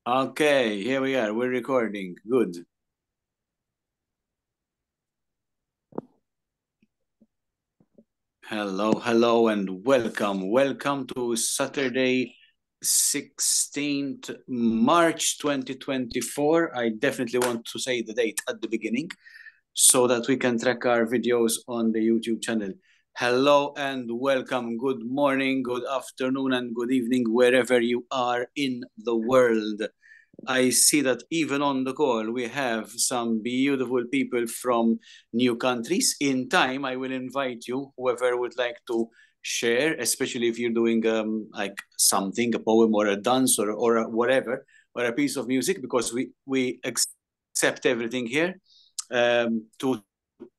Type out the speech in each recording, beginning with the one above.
Okay, here we are. We're recording. Good. Hello, and welcome. Welcome to Saturday, 16th March 2024. I definitely want to say the date at the beginning so that we can track our videos on the YouTube channel. Hello and welcome. Good morning, good afternoon, and good evening, wherever you are in the world. I see that even on the call, we have some beautiful people from new countries. In time, I will invite you, whoever would like to share, especially if you're doing like something, a poem or a dance or whatever, or a piece of music, because we accept everything here, to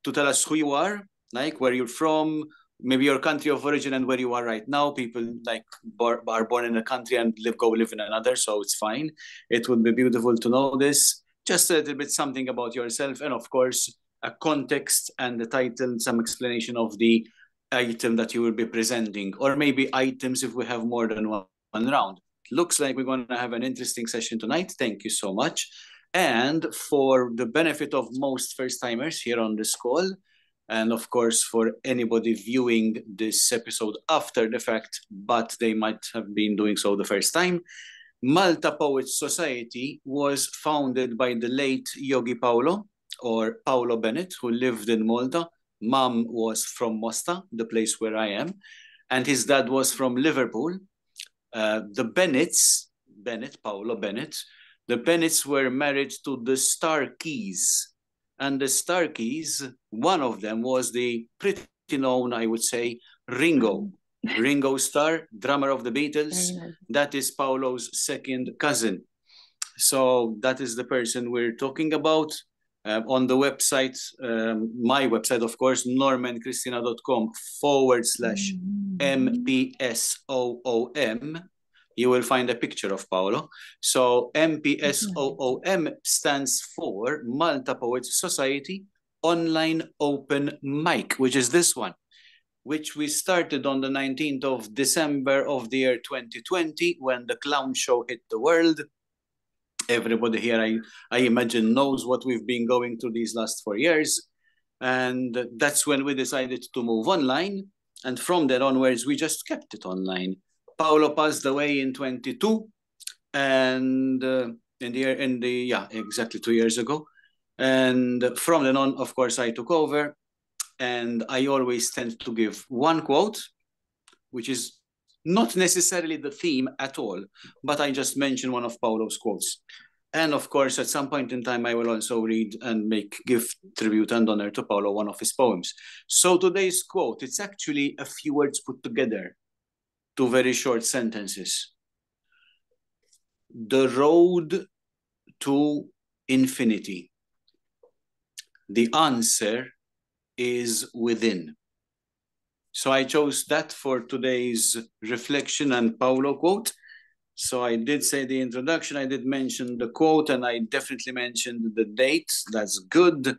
tell us who you are, like where you're from, maybe your country of origin and where you are right now. People like are born in a country and go live in another, so it's fine. It would be beautiful to know this. Just a little bit something about yourself, and of course, a context and the title, some explanation of the item that you will be presenting, or maybe items if we have more than one round. Looks like we're going to have an interesting session tonight. Thank you so much. And for the benefit of most first-timers here on this call, and of course for anybody viewing this episode after the fact, but they might have been doing so the first time, Malta Poets Society was founded by the late Yogi Paolo, or Paolo Bennett, who lived in Malta. Mom was from Mosta, the place where I am, and his dad was from Liverpool. The Bennetts, Paolo Bennett, the Bennetts were married to the Starkeys. And the Starkeys, one of them was the pretty known, I would say, Ringo. Ringo Starr, drummer of the Beatles. That is Paolo's second cousin. So that is the person we're talking about. On the website, my website, of course, normanchristina.com/MPSOOM, you will find a picture of Paolo. So MPSOOM stands for Malta Poets Society Online Open Mic, which is this one, which we started on the 19th of December of the year 2020 when the clown show hit the world. Everybody here, I imagine, knows what we've been going through these last 4 years. And that's when we decided to move online. And from there onwards, we just kept it online. Paolo passed away in 22, and exactly 2 years ago. And from then on, of course, I took over. And I always tend to give one quote, which is not necessarily the theme at all, but I just mention one of Paolo's quotes. And of course, at some point in time, I will also read and give tribute and honor to Paolo, one of his poems. So today's quote, it's actually a few words put together, 2 very short sentences. The road to infinity. The answer is within. So I chose that for today's reflection and Paolo quote. So I did say the introduction, I did mention the quote, and I definitely mentioned the date. That's good.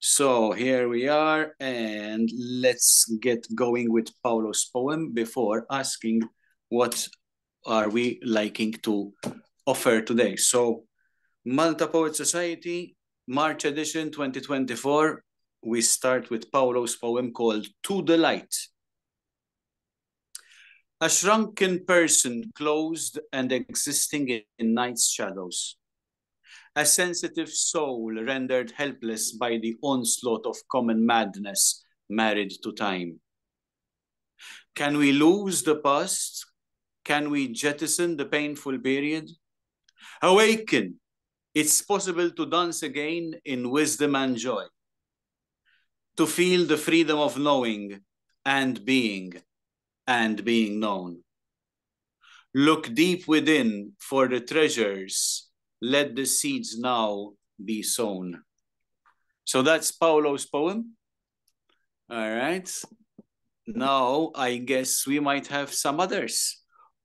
So here we are, and let's get going with Paolo's poem before asking what are we liking to offer today. So Malta Poet Society, March edition 2024. We start with Paolo's poem called To the Light. A shrunken person closed and existing in night's shadows. A sensitive soul rendered helpless by the onslaught of common madness married to time. Can we lose the past? Can we jettison the painful period? Awaken! It's possible to dance again in wisdom and joy. To feel the freedom of knowing and being known. Look deep within for the treasures. Let the seeds now be sown. So that's Paolo's poem. All right. Now, I guess we might have some others.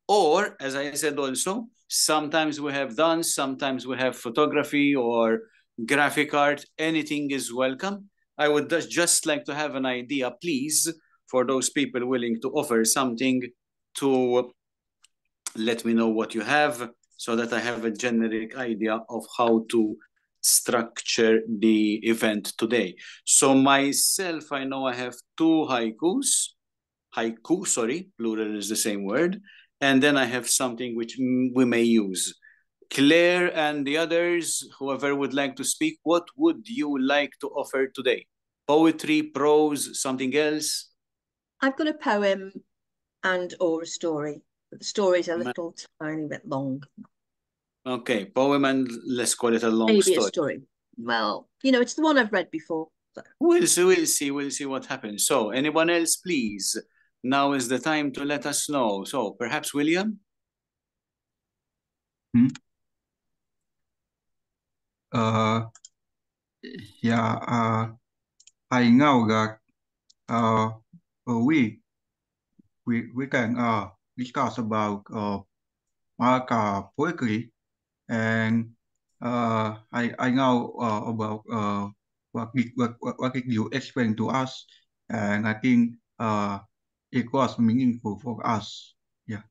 Or, as I said also, sometimes we have dance, sometimes we have photography or graphic art. Anything is welcome. I would just like to have an idea, please, for those people willing to offer something, to let me know what you have. so that I have a generic idea of how to structure the event today. So myself, I know I have two haiku, sorry, plural is the same word. And then I have something which we may use. Claire and the others, whoever would like to speak, what would you like to offer today? Poetry, prose, something else? I've got a poem and or a story. But the story's a little tiny bit long. Okay, poem and let's call it a long Maybe a story. story. Well, it's the one I've read before. So. We'll see what happens. So, anyone else, please? Now is the time to let us know. So, perhaps William? Hmm? Yeah, I know that we can discuss about Malta poetry, and I know about what did you explain to us, and I think it was meaningful for us. Yeah.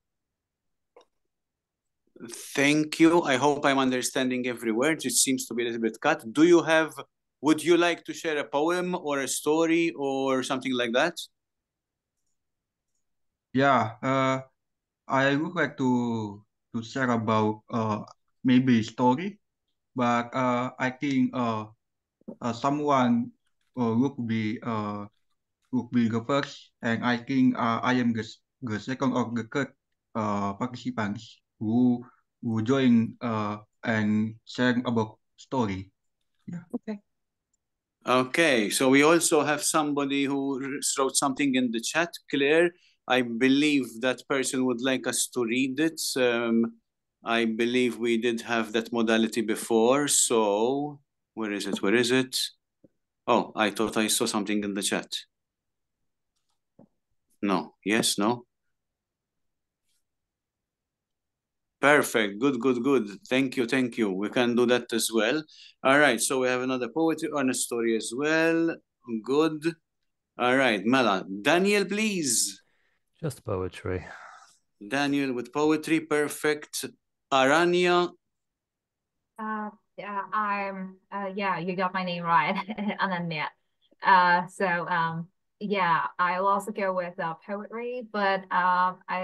Thank you. I hope I'm understanding every word. It seems to be a little bit cut. Would you like to share a poem or a story or something like that? Yeah, I would like to share about maybe story, but I think someone would be the first, and I think I am the second or the third participants who join and share about story. Yeah. Okay. Okay, so we also have somebody who wrote something in the chat, Claire. I believe that person would like us to read it. I believe we did have that modality before. So where is it? Where is it? Oh, I thought I saw something in the chat. No, yes, no. Perfect. Good, good, good. Thank you, thank you. We can do that as well. All right, so we have another poetry on a story as well. Good. All right, Mela. Daniel, please. Just poetry. Daniel with poetry, perfect. Aranya. Yeah, yeah, you got my name right, Ananya. Yeah, I'll also go with poetry, but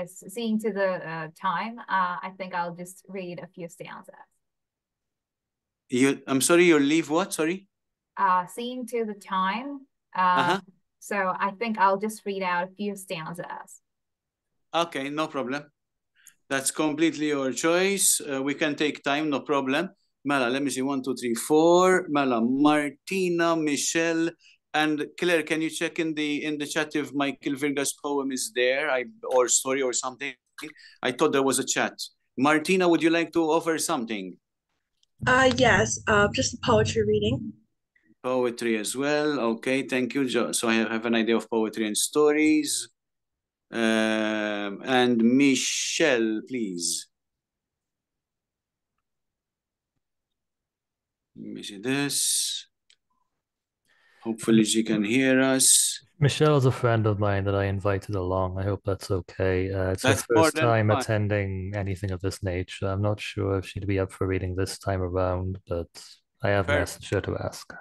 seeing to the time, I think I'll just read a few stanzas. I'm sorry, you leave what? Sorry? Seeing to the time, Uh-huh. so I think I'll just read out a few stanzas. Okay, no problem. That's completely your choice. We can take time, no problem. Mela, let me see. 1, 2, 3, 4. Mela, Martina, Michelle, and Claire. Can you check in the chat if Michael Virga's poem is there, or story or something? I thought there was a chat. Martina, would you like to offer something? Yes. Just a poetry reading. Poetry as well. Okay, thank you. So I have an idea of poetry and stories. And Michelle, please. Let me see this. Hopefully she can hear us. Michelle is a friend of mine that I invited along. I hope that's okay. It's That's her more first than time fine. attending anything of this nature. I'm not sure if she'd be up for reading this time around, but I have messaged her to ask.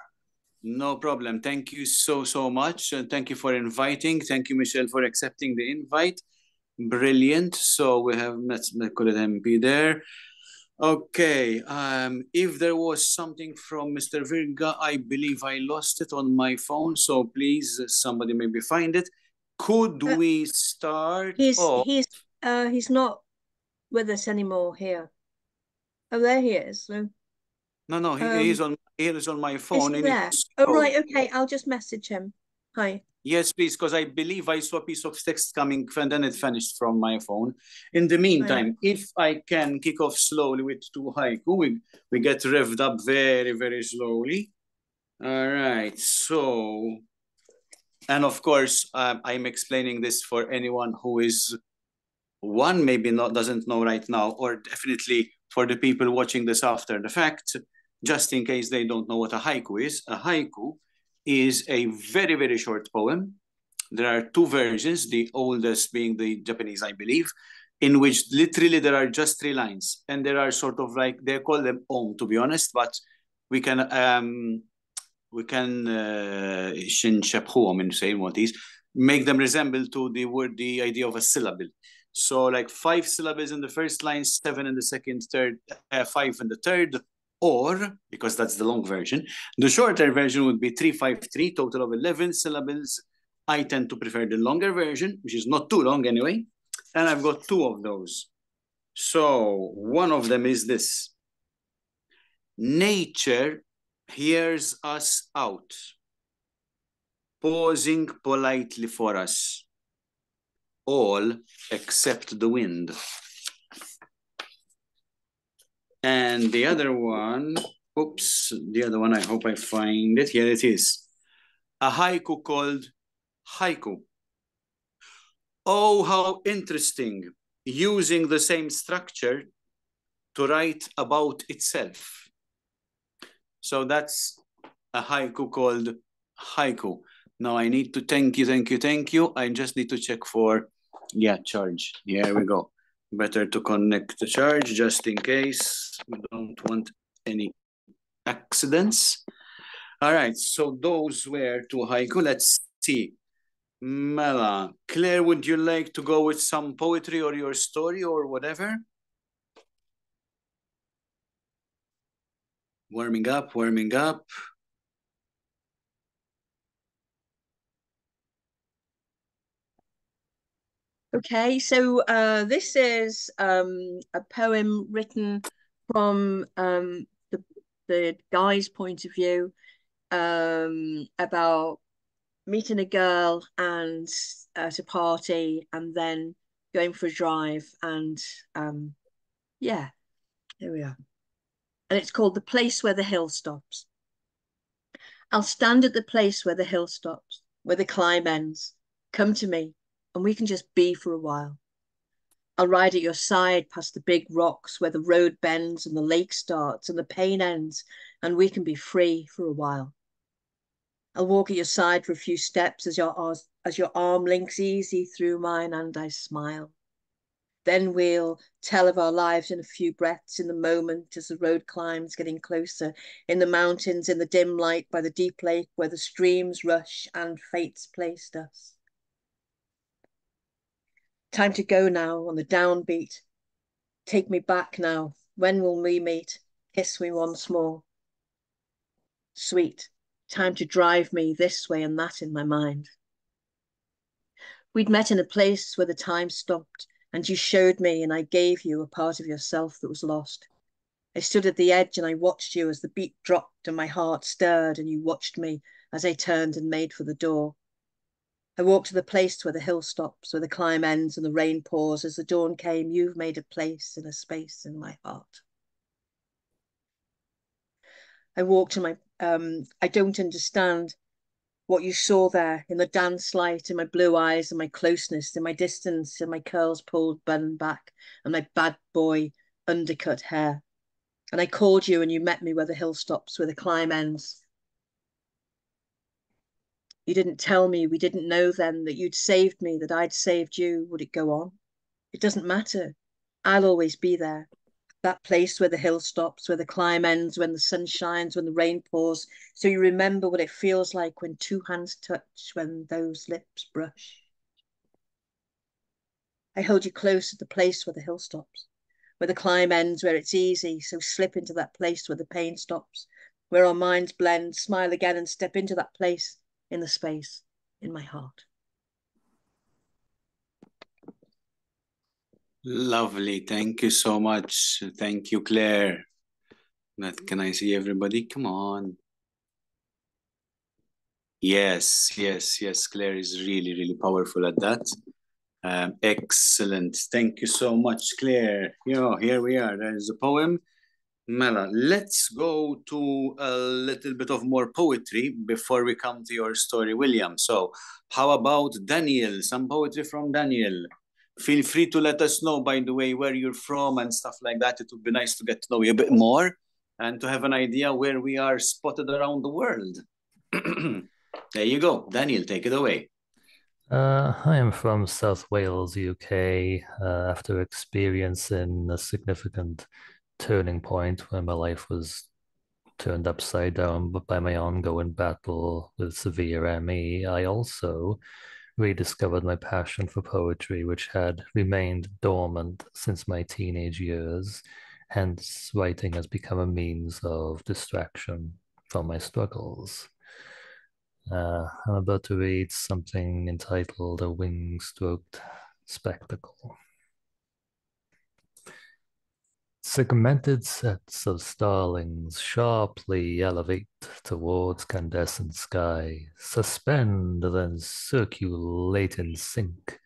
No problem. Thank you so much. And thank you for inviting. Thank you, Michelle, for accepting the invite. Brilliant. So we have, let's call it MP there. Okay, if there was something from Mr. Virga, I believe I lost it on my phone, so please, somebody maybe find it. Could we start off? He's not with us anymore here. Oh, there he is. So, No, he is on my phone. Is he there? Oh, right, okay, I'll just message him. Hi. Yes, please, because I believe I saw a piece of text coming and then it vanished from my phone. In the meantime, if I can kick off slowly with 2 haiku, we get revved up very, very slowly. All right, so, and of course, I'm explaining this for anyone who is maybe doesn't know right now, or definitely for the people watching this after the fact, just in case they don't know what a haiku is. A haiku is a very, very short poem. There are 2 versions, the oldest being the Japanese, I believe. in which literally there are just 3 lines, and there are sort of like, they call them om, to be honest, but we can make them resemble to the word, the idea of a syllable. So like 5 syllables in the first line, 7 in the second, third, 5 in the third, or, because that's the long version, the shorter version would be 3-5-3, total of 11 syllables. I tend to prefer the longer version, which is not too long anyway. And I've got 2 of those. So one of them is this. Nature hears us out, pausing politely for us, all except the wind. And the other one, the other one, I hope I find it. Here it is. A haiku called haiku. Oh, how interesting, using the same structure to write about itself. So that's a haiku called haiku. Now I need to thank you. I just need to check for, charge. Here we go. Better to connect the charge just in case. We don't want any accidents. All right, so those were 2 haiku. Let's see. Mela, Claire, would you like to go with some poetry or your story or whatever? Warming up. Okay, so this is a poem written from the guy's point of view, about meeting a girl and at a party and then going for a drive, and here we are. And it's called The Place Where the Hill Stops. I'll stand at the place where the hill stops, where the climb ends. Come to me and we can just be for a while. I'll ride at your side past the big rocks where the road bends and the lake starts and the pain ends, and we can be free for a while. I'll walk at your side for a few steps as your arm links easy through mine, and I smile. Then we'll tell of our lives in a few breaths, in the moment as the road climbs, getting closer, in the mountains, in the dim light by the deep lake where the streams rush and fate's placed us. Time to go now on the downbeat. Take me back now. When will we meet? Kiss me once more. Sweet. Time to drive me this way and that in my mind. We'd met in a place where the time stopped, and you showed me and I gave you a part of yourself that was lost. I stood at the edge and I watched you as the beat dropped and my heart stirred, and you watched me as I turned and made for the door. I walked to the place where the hill stops, where the climb ends and the rain pours. As the dawn came, you've made a place and a space in my heart. I walked to my, I don't understand what you saw there in the dance light, in my blue eyes and my closeness, in my distance, in my curls pulled bun back and my bad boy undercut hair. And I called you and you met me where the hill stops, where the climb ends. You didn't tell me, we didn't know then that you'd saved me, that I'd saved you. Would it go on? It doesn't matter. I'll always be there. That place where the hill stops, where the climb ends, when the sun shines, when the rain pours, so you remember what it feels like when 2 hands touch, when those lips brush. I hold you close at the place where the hill stops, where the climb ends, where it's easy, so slip into that place where the pain stops, where our minds blend, smile again and step into that place in the space in my heart. Lovely. Thank you so much. Thank you, Claire. Can I see everybody? Come on. Yes. Claire is really, really powerful at that. Excellent. Thank you so much, Claire. Here we are. There's a poem. Mela, let's go to a little bit of more poetry before we come to your story, William. So how about Daniel? Some poetry from Daniel. Feel free to let us know, by the way, where you're from and stuff like that. It would be nice to get to know you a bit more and to have an idea where we are spotted around the world. There you go. Daniel, take it away. I am from South Wales, UK, after experiencing a significant turning point where my life was turned upside down by my ongoing battle with severe ME. I also rediscovered my passion for poetry, which had remained dormant since my teenage years. Hence, writing has become a means of distraction from my struggles. I'm about to read something entitled A Wing-Stroked Spectacle. Segmented sets of starlings sharply elevate towards candescent sky, suspend, then circulate in sync.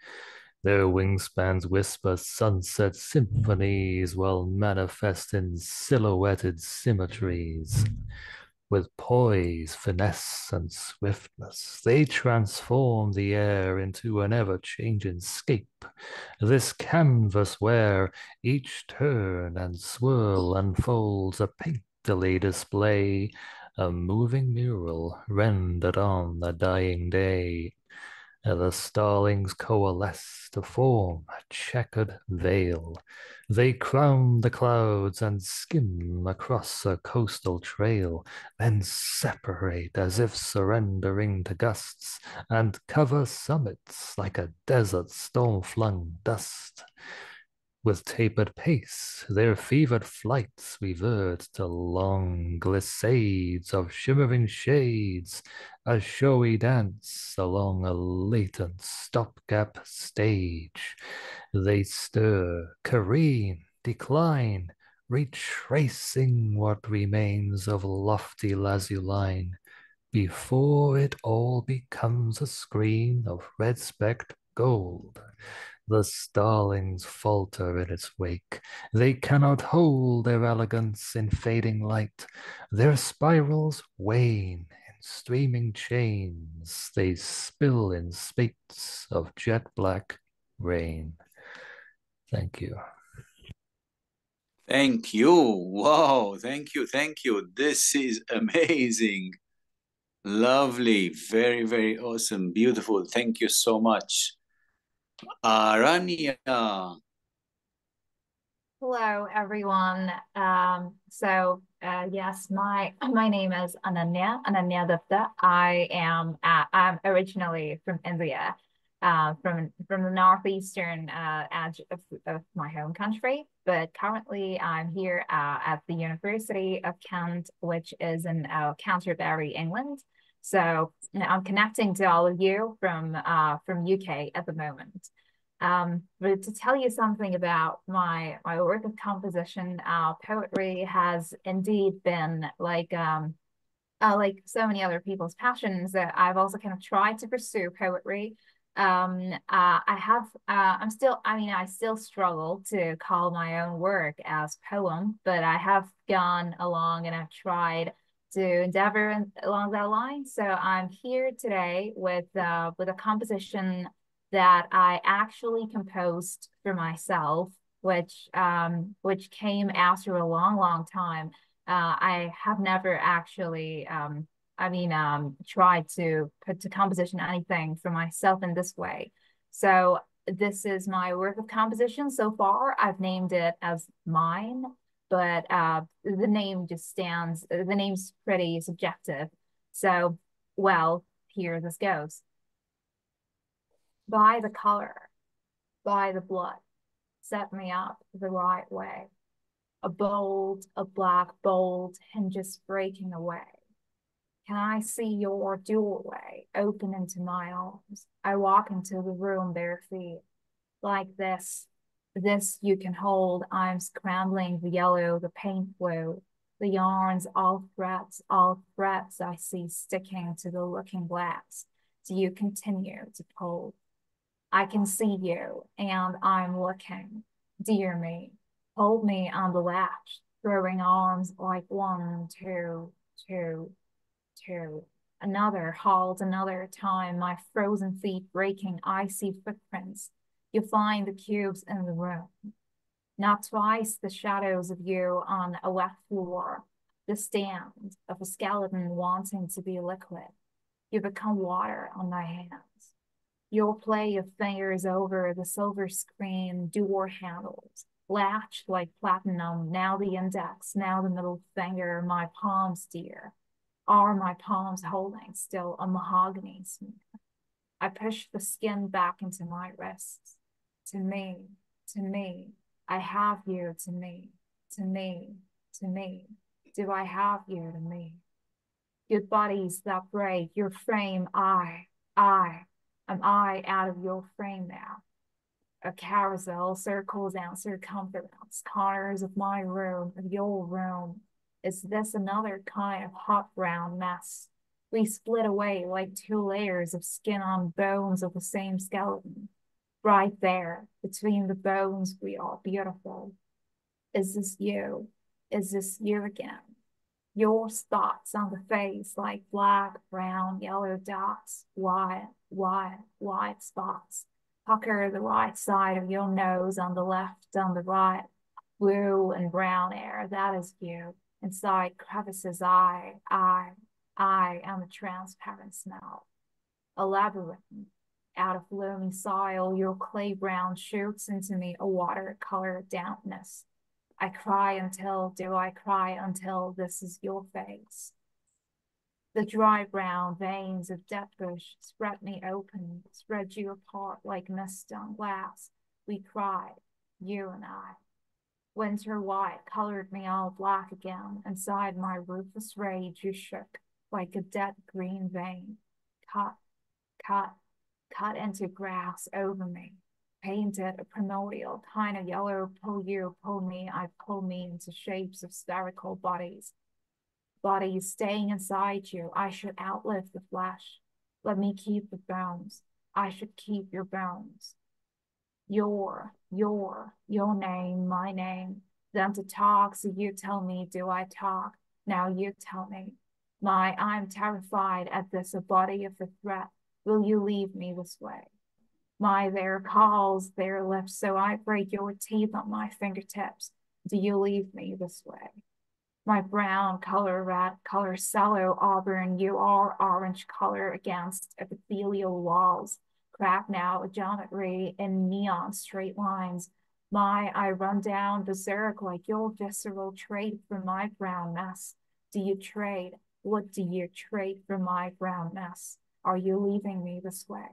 Their wingspans whisper sunset symphonies while manifesting silhouetted symmetries. With poise, finesse, and swiftness, they transform the air into an ever-changing scape. This canvas where each turn and swirl unfolds a painterly display, a moving mural rendered on a dying day. The starlings coalesce to form a checkered veil. They crown the clouds and skim across a coastal trail, then separate as if surrendering to gusts, and cover summits like a desert storm-flung dust. With tapered pace, their fevered flights revert to long glissades of shimmering shades, a showy dance along a latent stopgap stage. They stir, careen, decline, retracing what remains of lofty lazuline, before it all becomes a screen of red-specked gold. The starlings falter in its wake. They cannot hold their elegance in fading light. Their spirals wane in streaming chains. They spill in spates of jet black rain. Thank you. Thank you. Wow. Thank you. Thank you. This is amazing. Lovely. Very, very awesome. Beautiful. Thank you so much. Rania. Hello, everyone. Yes, my name is Ananya Dutta. I'm originally from India, from the northeastern edge of my home country. But currently, I'm here at the University of Kent, which is in Canterbury, England. So I'm connecting to all of you from UK at the moment. But to tell you something about my work of composition, poetry has indeed been like so many other people's passions. I've also kind of tried to pursue poetry. I still struggle to call my own work as poem, but I have gone along and I've tried to endeavor along that line. So I'm here today with a composition that I actually composed for myself, which came after a long time. I have never actually tried to put to composition anything for myself in this way. So this is my work of composition so far. I've named it as mine, but the name just stands, the name's pretty subjective. So, well, here this goes. By the color, by the blood, set me up the right way. A black bolt hinges breaking away. Can I see your doorway open into my arms? I walk into the room bare feet. Like this you can hold. I'm scrambling the yellow, the paint blue, the yarns, all threads I see sticking to the looking glass. Do you continue to pull? I can see you and I'm looking. Dear me, hold me on the latch, throwing arms like 1, 2, 2, 2. Another halt, another time, my frozen feet breaking icy footprints. You find the cubes in the room. Not twice the shadows of you on a wet floor, the stand of a skeleton wanting to be liquid. You become water on my hands. Your play of fingers over the silver screen door handles, latched like platinum, now the index, now the middle finger, my palms, dear. Are my palms holding still a mahogany smear? I push the skin back into my wrists. To me, to me, I have you to me, to me, to me. Do I have you to me? Good bodies that break, your frame, am I out of your frame now? A carousel, circles and circumference, corners of my room, of your room. Is this another kind of hot brown mess? We split away like two layers of skin on bones of the same skeleton. Right there, between the bones, we are beautiful. Is this you? Is this you again? Your spots on the face like black, brown, yellow dots, white spots. Pucker the right side of your nose on the left, on the right. Blue and brown air, that is you. Inside crevices, I am a transparent smell. A labyrinth. Out of loamy soil, your clay brown shoots into me a watercolor dampness. I cry until this is your face. The dry brown veins of death bush spread me open, spread you apart like mist on glass. We cried, you and I. Winter white colored me all black again. Inside my ruthless rage, you shook like a dead green vein. Cut, cut into grass over me. Painted a primordial kind of yellow, pull you, pull me, I pull me into shapes of spherical bodies. Bodies staying inside you. I should outlive the flesh. Let me keep the bones. I should keep your bones. Your name, my name. Them to talk, so you tell me, do I talk? Now you tell me. I'm terrified at this, a body of a threat. Will you leave me this way? There calls, their lips, so I break your teeth on my fingertips. Do you leave me this way? My brown color, red color, sallow auburn, you are orange color against epithelial walls. Crack now a geometry in neon straight lines. I run down berserk like your visceral trade for my brown mess. Do you trade? What do you trade for my brown mess? Are you leaving me this way?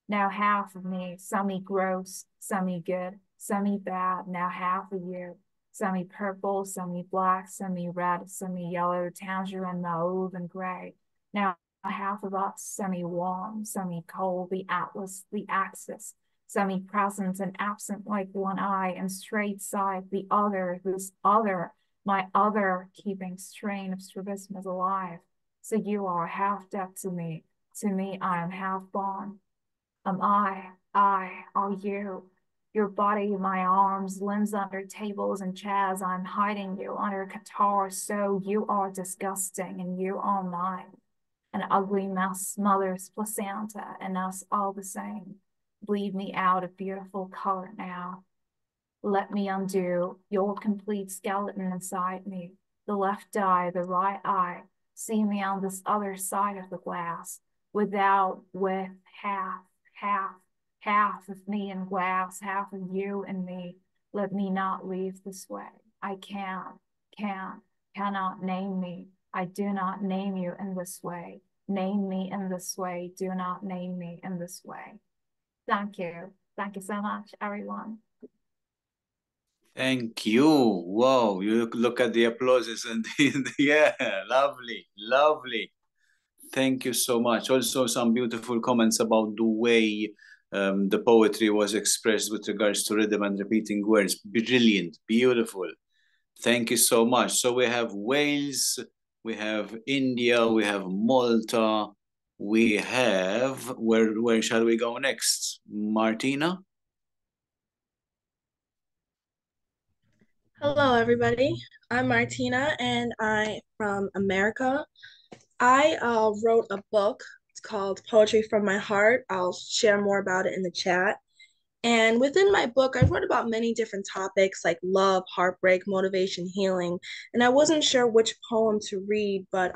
Now half of me, semi gross, semi good, semi bad, now half of you. Semi purple, semi black, semi red, semi yellow, tangerine, mauve, and gray. Now half of us, semi warm, semi cold, the atlas, the axis, semi present and absent like one eye, and straight side, the other, whose other, my other keeping strain of strabismus alive. So you are half dead to me I am half born. Am I, are you? Your body, my arms, limbs under tables and chairs, I'm hiding you under a guitar, so you are disgusting and you are mine. An ugly mess, mother's placenta, and us all the same. Bleed me out a beautiful color now. Let me undo your complete skeleton inside me. The left eye, the right eye. See me on this other side of the glass, with half of me in glass, half of you and me. Let me not leave this way. I cannot name me. I do not name you in this way. Name me in this way. Do not name me in this way. Thank you. Thank you so much, everyone. Thank you. Wow, you look at the applauses and yeah, lovely, lovely. Thank you so much. Also, some beautiful comments about the way the poetry was expressed with regards to rhythm and repeating words. Brilliant, beautiful. Thank you so much. So we have Wales, we have India, we have Malta, we have, where shall we go next? Martina? Hello, everybody. I'm Martina, and I'm from America. I wrote a book. It's called Poetry from My Heart. I'll share more about it in the chat. And within my book, I wrote about many different topics like love, heartbreak, motivation, healing. And I wasn't sure which poem to read, but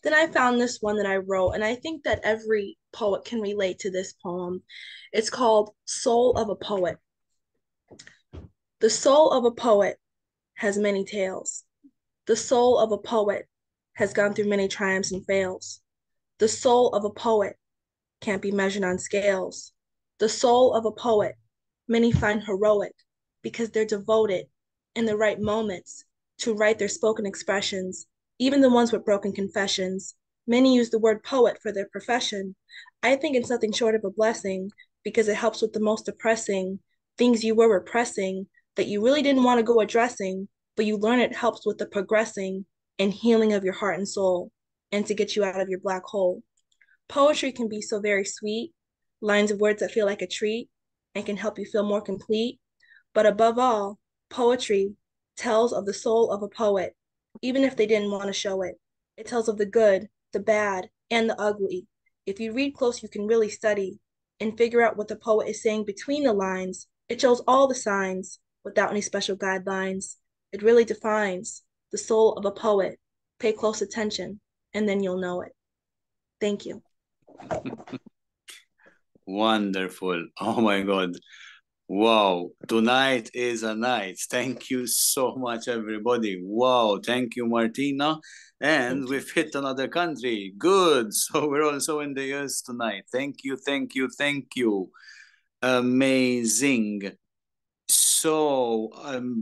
Then I found this one that I wrote, and I think that every poet can relate to this poem. It's called Soul of a Poet. The soul of a poet has many tales. The soul of a poet has gone through many triumphs and fails. The soul of a poet can't be measured on scales. The soul of a poet, many find heroic because they're devoted in the right moments to write their spoken expressions, even the ones with broken confessions. Many use the word poet for their profession. I think it's nothing short of a blessing because it helps with the most depressing things you were repressing that you really didn't want to go addressing, but you learn it helps with the progressing and healing of your heart and soul and to get you out of your black hole. Poetry can be so very sweet, lines of words that feel like a treat and can help you feel more complete. But above all, poetry tells of the soul of a poet, even if they didn't want to show it. It tells of the good, the bad, and the ugly. If you read close, you can really study and figure out what the poet is saying between the lines. It shows all the signs without any special guidelines. It really defines the soul of a poet. Pay close attention, and then you'll know it. Thank you. Wonderful. Oh my God. Wow. Tonight is a night. Thank you so much, everybody. Wow. Thank you, Martina. And we've hit another country. Good. So we're also in the US tonight. Thank you, thank you, thank you. Amazing. So,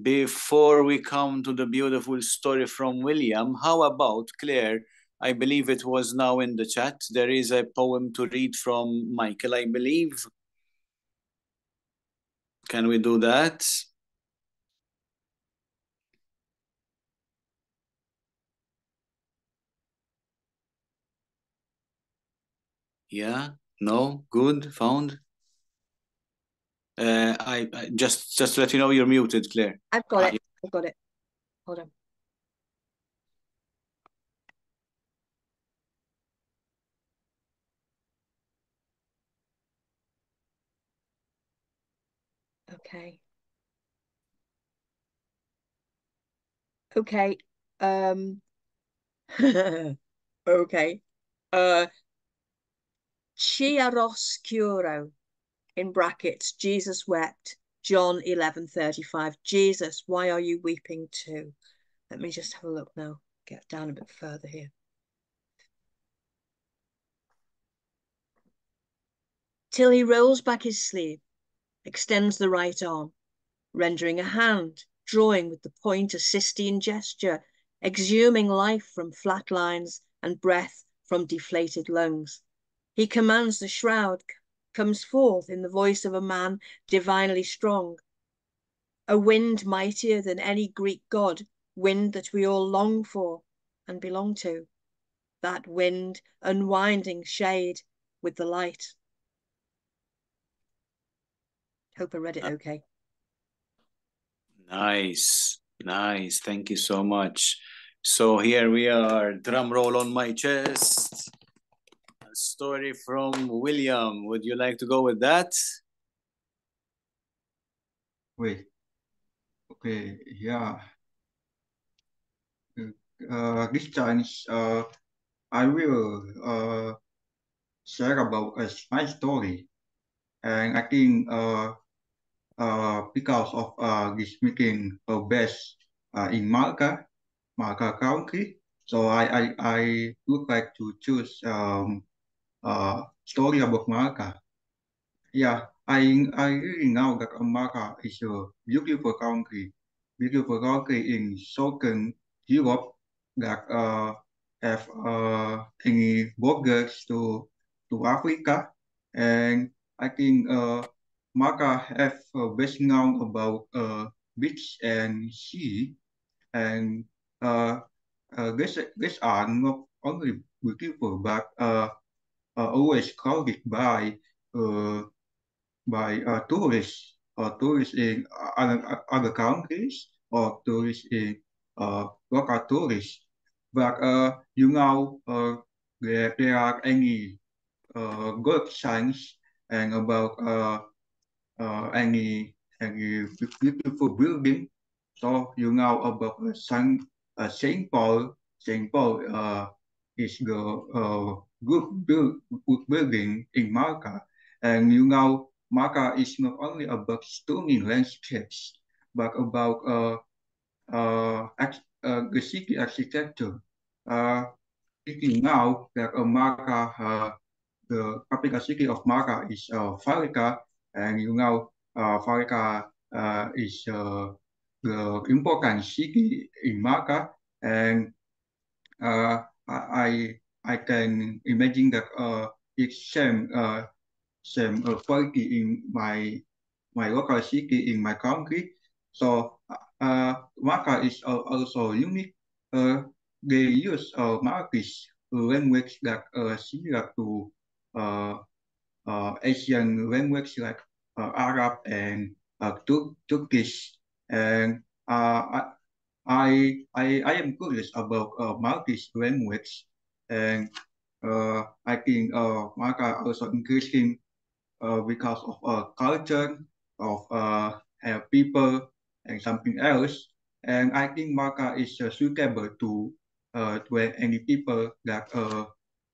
before we come to the beautiful story from William, how about Claire? I believe it was now in the chat. There is a poem to read from Michael, I believe. Can we do that? Yeah? No? Good? Found? I just to let you know, you're muted, Claire. I've got it. I've got it. Hold on. Okay. Okay. Okay. Chiaroscuro, in brackets, Jesus wept. John 11:35. Jesus, why are you weeping too? Let me just have a look now. Get down a bit further here. Till he rolls back his sleeve, extends the right arm, rendering a hand, drawing with the point a Sistine gesture, exhuming life from flat lines and breath from deflated lungs. He commands the shroud, comes forth in the voice of a man divinely strong, a wind mightier than any Greek god, wind that we all long for and belong to, that wind unwinding shade with the light. Hope I read it okay. Nice, nice. Thank you so much. So here we are, drum roll on my chest. A story from William. Would you like to go with that? Wait. Okay, yeah. This time, I will share about my story, and I think because of this making best in Malta country, so I would like to choose story about Malta. Yeah, I really know that America is a beautiful country in southern Europe that have any borders to Africa, and I think America have best known about beach and sea, and uh, this are not only beautiful but always crowded uh, by tourists in other countries or tourists in local tourists. But there are any good signs and about any beautiful building. So you know about Saint Paul is the good building in Malta. And you know, Malta is not only about stunning landscapes, but about the city architecture. Thinking now that Malta, the capital city of Malta is Valika, and you know, Valika is the important city in Malta, and I can imagine that it's same quality in my local city in my country. So Malta is also unique. They use Maltese language that similar to uh, Asian language like Arab and Turkish. And I am curious about Maltese language, and I think Malta also increasing because of culture, of people, and something else. And I think Malta is suitable to any people that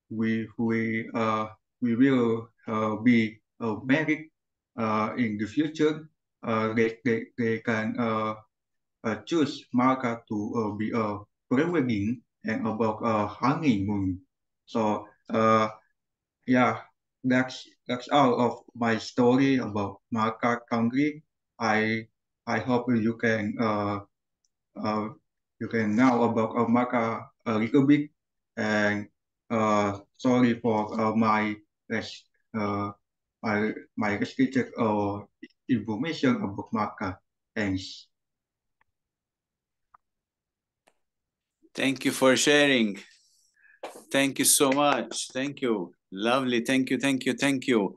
we will be married in the future. They can choose Malta to be a pre-wedding and about a honeymoon. So yeah, that's all of my story about Malta country. I I hope uh, you can know about Malta a little bit, and sorry for res- uh, my restricted information about Malta. Thanks. Thank you for sharing. Thank you so much. Thank you. Lovely. Thank you. Thank you. Thank you.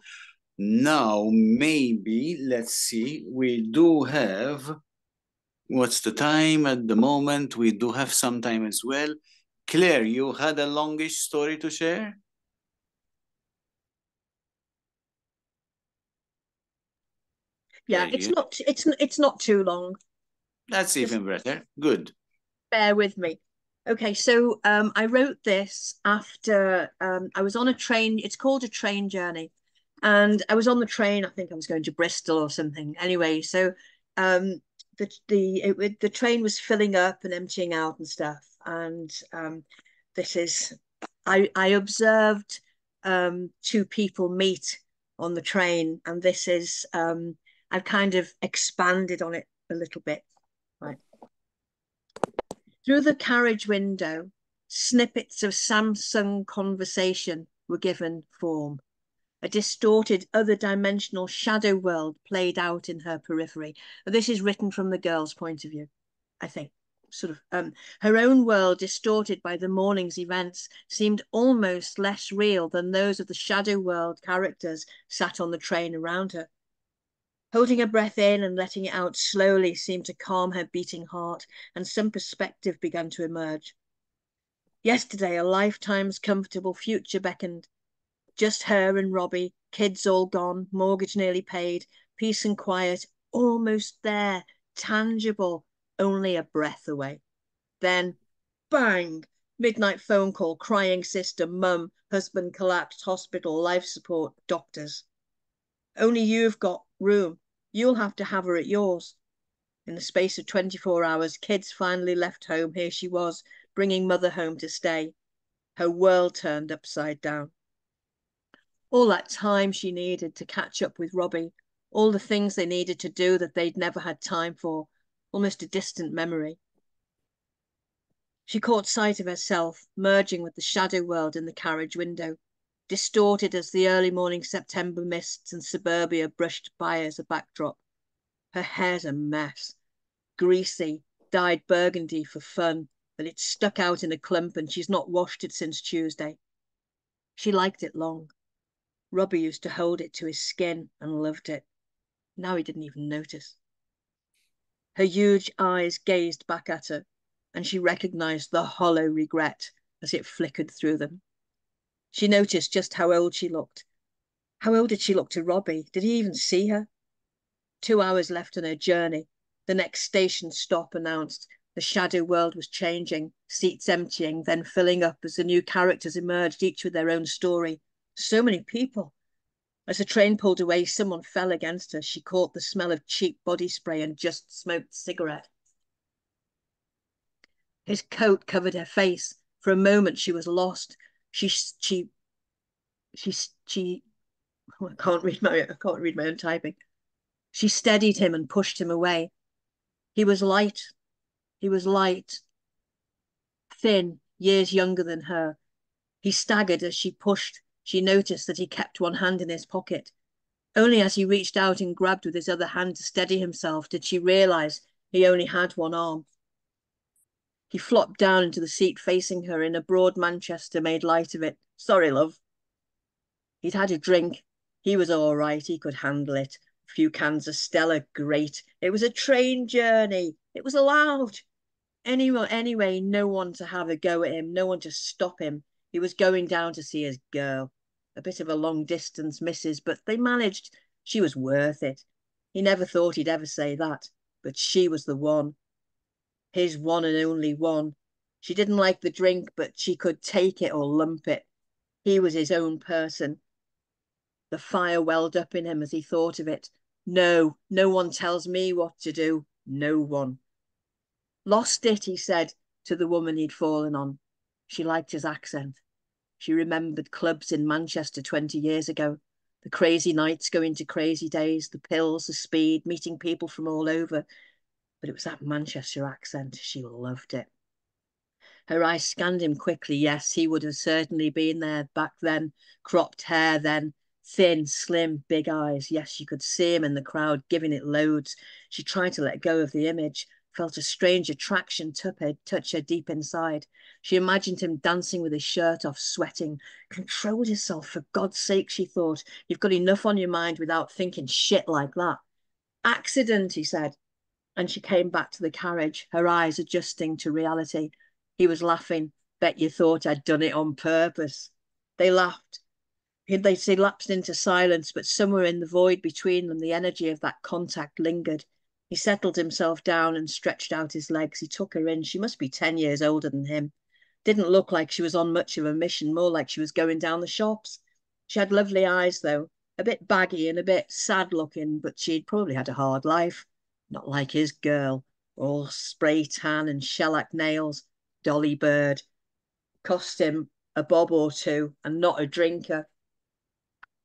Now, maybe, let's see. We do have, what's the time at the moment? We do have some time as well. Claire, you had a longish story to share? Yeah, it's not too long. That's Just even better. Good. bear with me. Okay, so I wrote this after I was on a train. It's called A Train Journey. And I was on the train. I think I was going to Bristol or something. Anyway, so the train was filling up and emptying out and stuff. And this is I observed two people meet on the train, and this is I've kind of expanded on it a little bit. Right. Through the carriage window, snippets of Samsung conversation were given form. A distorted, other dimensional shadow world played out in her periphery. This is written from the girl's point of view, I think. Sort of her own world, distorted by the morning's events, seemed almost less real than those of the shadow world characters sat on the train around her. Holding her breath in and letting it out slowly seemed to calm her beating heart, and some perspective began to emerge. Yesterday, a lifetime's comfortable future beckoned. Just her and Robbie, kids all gone, mortgage nearly paid, peace and quiet, almost there, tangible, only a breath away. Then, bang! Midnight phone call, crying sister, mum, husband collapsed, hospital, life support, doctors. Only you've got room. You'll have to have her at yours. In the space of 24 hours, kids finally left home. Here she was, bringing mother home to stay. Her world turned upside down. All that time she needed to catch up with Robbie, all the things they needed to do that they'd never had time for, almost a distant memory. She caught sight of herself, merging with the shadow world in the carriage window, distorted as the early morning September mists and suburbia brushed by as a backdrop. Her hair's a mess, greasy, dyed burgundy for fun, but it's stuck out in a clump and she's not washed it since Tuesday. She liked it long. Robbie used to hold it to his skin and loved it. Now he didn't even notice. Her huge eyes gazed back at her, and she recognized the hollow regret as it flickered through them. She noticed just how old she looked. How old did she look to Robbie? Did he even see her? 2 hours left on her journey. The next station stop announced, The shadow world was changing, seats emptying, then filling up as the new characters emerged, each with their own story. So many people. As the train pulled away, someone fell against her. She caught the smell of cheap body spray and just smoked a cigarette. His coat covered her face. For a moment, she was lost. She oh, I can't read my own typing. She steadied him and pushed him away. He was light. He was light, thin, years younger than her. He staggered as she pushed. She noticed that he kept one hand in his pocket. Only as he reached out and grabbed with his other hand to steady himself did she realize he only had one arm. He flopped down into the seat facing her. In a broad Manchester made light of it. Sorry, love. He'd had a drink. He was all right. He could handle it. A few cans of Stella, great. It was a train journey. It was allowed. Anyway, no one to have a go at him, no one to stop him. He was going down to see his girl. A bit of a long distance missus, but they managed. She was worth it. He never thought he'd ever say that, but she was the one. His one and only one. She didn't like the drink, but she could take it or lump it. He was his own person. The fire welled up in him as he thought of it. No one tells me what to do. No one. Lost it, he said to the woman he'd fallen on. She liked his accent. She remembered clubs in Manchester 20 years ago. The crazy nights going to crazy days, the pills, the speed, meeting people from all over. But it was that Manchester accent. She loved it. Her eyes scanned him quickly. Yes, he would have certainly been there back then. Cropped hair then. Thin, slim, big eyes. Yes, she could see him in the crowd, giving it loads. She tried to let go of the image, felt a strange attraction touch her deep inside. She imagined him dancing with his shirt off, sweating. Controlled herself, for God's sake, she thought. You've got enough on your mind without thinking shit like that. Accident, he said. And she came back to the carriage, her eyes adjusting to reality. He was laughing. Bet you thought I'd done it on purpose. They laughed. They lapsed into silence, but somewhere in the void between them, the energy of that contact lingered. He settled himself down and stretched out his legs. He took her in. She must be 10 years older than him. Didn't look like she was on much of a mission, more like she was going down the shops. She had lovely eyes, though, a bit baggy and a bit sad looking, but she'd probably had a hard life. Not like his girl, all spray tan and shellac nails, dolly bird. Cost him a bob or two and not a drinker.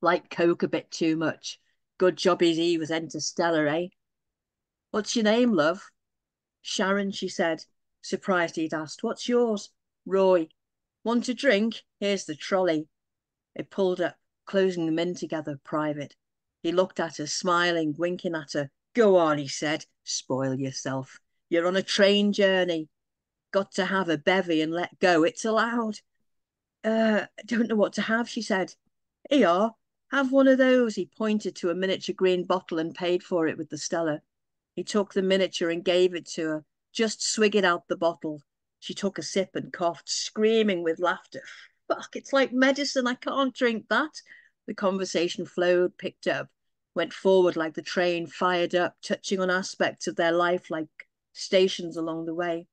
Liked Coke a bit too much. Good job he was interstellar, eh? What's your name, love? Sharon, she said, surprised he'd asked. What's yours? Roy. Want a drink? Here's the trolley. It pulled up, closing them in together, private. He looked at her, smiling, winking at her. Go on, he said. Spoil yourself. You're on a train journey. Got to have a bevy and let go. It's allowed. Don't know what to have, she said. Here you are. Have one of those. He pointed to a miniature green bottle and paid for it with the Stella. He took the miniature and gave it to her. Just swig it out the bottle. She took a sip and coughed, screaming with laughter. Fuck, it's like medicine. I can't drink that. The conversation flowed, picked up, went forward like the train, fired up, touching on aspects of their life like stations along the way.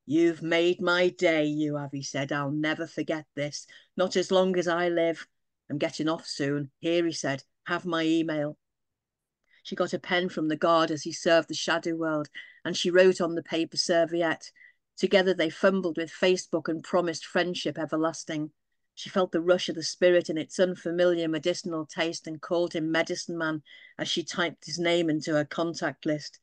You've made my day, you have, he said. I'll never forget this. Not as long as I live. I'm getting off soon. Here, he said, have my email. She got a pen from the guard as he served the shadow world, and she wrote on the paper serviette. Together they fumbled with Facebook and promised friendship everlasting. She felt the rush of the spirit in its unfamiliar medicinal taste and called him Medicine Man as she typed his name into her contact list.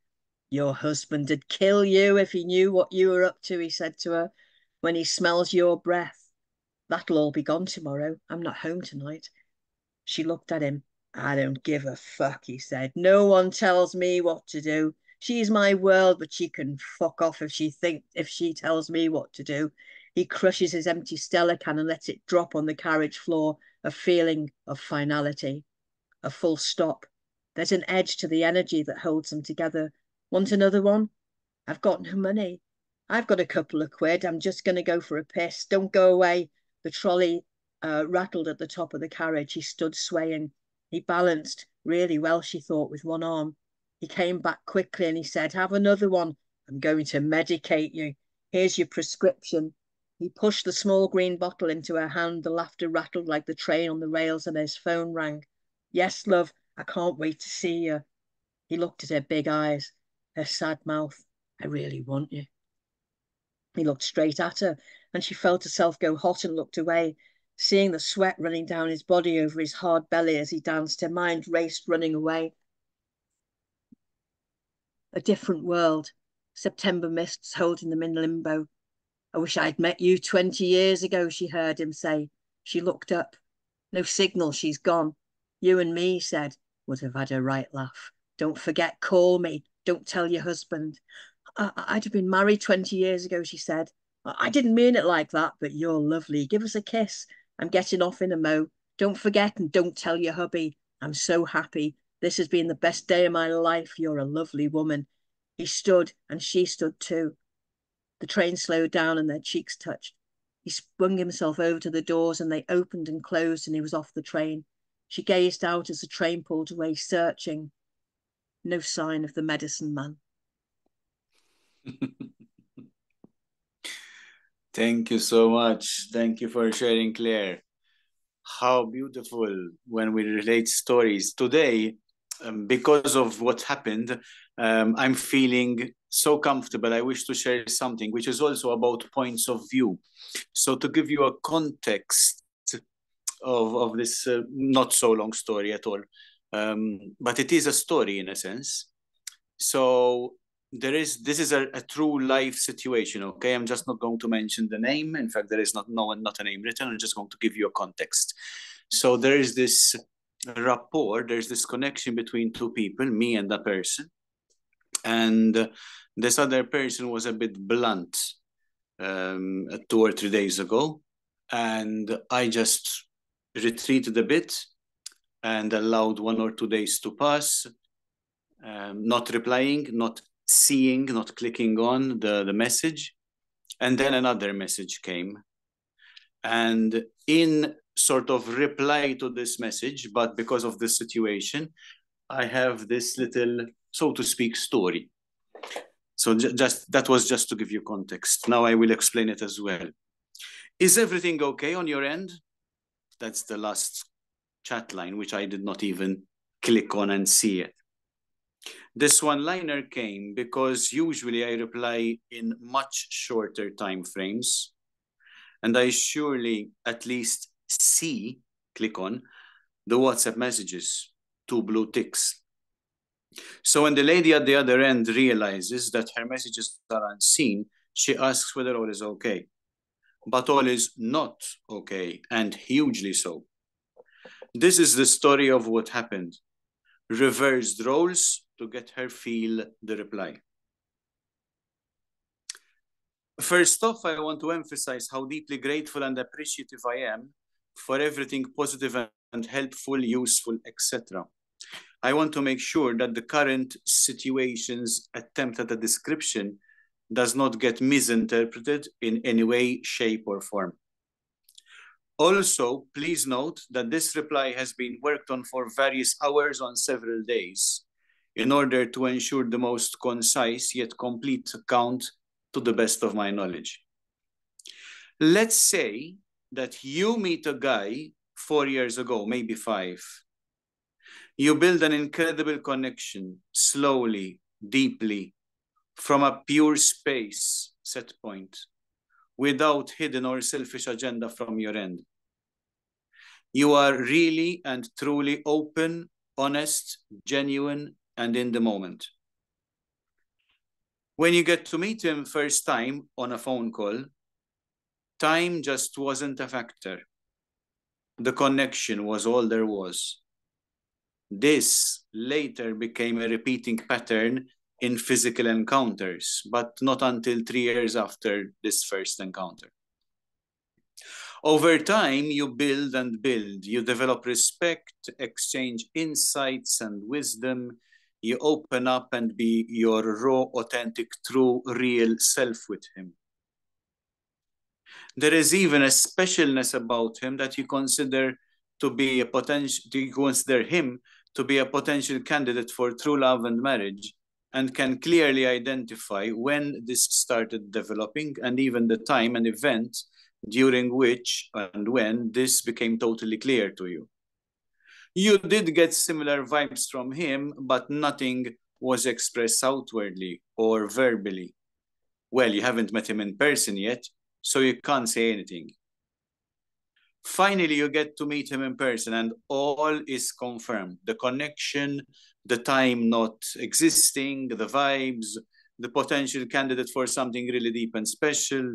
Your husband'd kill you if he knew what you were up to, he said to her. When he smells your breath. That'll all be gone tomorrow. I'm not home tonight. She looked at him. I don't give a fuck, he said. No one tells me what to do. She's my world, but she can fuck off if she tells me what to do. He crushes his empty Stella can and lets it drop on the carriage floor, a feeling of finality, a full stop. There's an edge to the energy that holds them together. Want another one? I've got no money. I've got a couple of quid. I'm just going to go for a piss. Don't go away. The trolley rattled at the top of the carriage. He stood swaying. He balanced really well, she thought, with one arm. He came back quickly and he said, have another one. I'm going to medicate you. Here's your prescription. He pushed the small green bottle into her hand. The laughter rattled like the train on the rails, and his phone rang. Yes, love, I can't wait to see you. He looked at her big eyes, her sad mouth. I really want you. He looked straight at her, and she felt herself go hot and looked away, seeing the sweat running down his body over his hard belly as he danced. Her mind raced, running away. A different world. September mists holding them in limbo. I wish I'd met you 20 years ago, she heard him say. She looked up. No signal, she's gone. You and me, he said, would have had a right laugh. Don't forget, call me. Don't tell your husband. I'd have been married 20 years ago, she said. I didn't mean it like that, but you're lovely. Give us a kiss. I'm getting off in a mo. Don't forget and don't tell your hubby. I'm so happy. This has been the best day of my life. You're a lovely woman. He stood and she stood too. The train slowed down and their cheeks touched. He swung himself over to the doors and they opened and closed and he was off the train. She gazed out as the train pulled away, searching. No sign of the medicine man. Thank you so much. Thank you for sharing, Claire. How beautiful when we relate stories. Today, because of what happened, I'm feeling so comfortable. I wish to share something which is also about points of view. So to give you a context of this not so long story at all, but it is a story in a sense. So this is a true life situation, okay? I'm just not going to mention the name. In fact, there is not a name written. I'm just going to give you a context. So there is this rapport, there's this connection between two people, me and that person. And this other person was a bit blunt 2 or 3 days ago. And I just retreated a bit and allowed 1 or 2 days to pass, not replying, not seeing, not clicking on the message. And then another message came. And in sort of reply to this message, but because of the situation, I have this little, so to speak, story. So that was just to give you context. Now I will explain it as well. Is everything okay on your end? That's the last chat line, which I did not even click on and see it. This one-liner came because usually I reply in much shorter time frames, and I surely at least see, click on, the WhatsApp messages, 2 blue ticks. So when the lady at the other end realizes that her messages are unseen, she asks whether all is okay. But all is not okay, and hugely so. This is the story of what happened. Reversed roles to get her feel the reply. First off, I want to emphasize how deeply grateful and appreciative I am for everything positive and helpful, useful, etc. I want to make sure that the current situation's attempt at a description does not get misinterpreted in any way, shape, or form. Also, please note that this reply has been worked on for various hours on several days in order to ensure the most concise yet complete account to the best of my knowledge. Let's say that you meet a guy 4 years ago, maybe 5. You build an incredible connection, slowly, deeply, from a pure space set point, without hidden or selfish agenda from your end. You are really and truly open, honest, genuine, and in the moment. When you get to meet him first time on a phone call, time just wasn't a factor. The connection was all there was. This later became a repeating pattern in physical encounters, but not until 3 years after this first encounter. Over time, you build and build. You develop respect, exchange insights and wisdom. You open up and be your raw, authentic, true, real self with him. There is even a specialness about him that you consider to be a potential, you consider him to be a potential candidate for true love and marriage, and can clearly identify when this started developing and even the time and event during which and when this became totally clear to you. You did get similar vibes from him, but nothing was expressed outwardly or verbally. Well, you haven't met him in person yet, so you can't say anything. Finally, you get to meet him in person and all is confirmed. The connection, the time not existing, the vibes, the potential candidate for something really deep and special.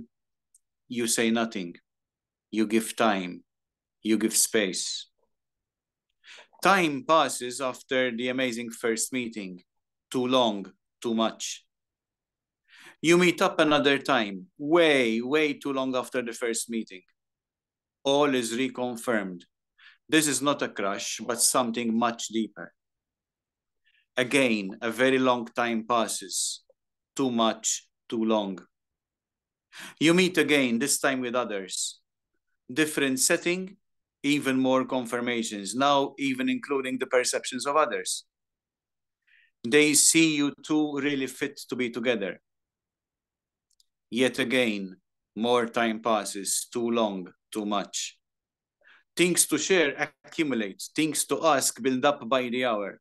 You say nothing. You give time. You give space. Time passes after the amazing first meeting. Too long, too much. You meet up another time, way, way too long after the first meeting. All is reconfirmed. This is not a crush, but something much deeper. Again, a very long time passes. Too much, too long. You meet again, this time with others. Different setting, even more confirmations, now even including the perceptions of others. They see you two really fit to be together. Yet again, more time passes, too long, too much. Things to share accumulate, things to ask build up by the hour.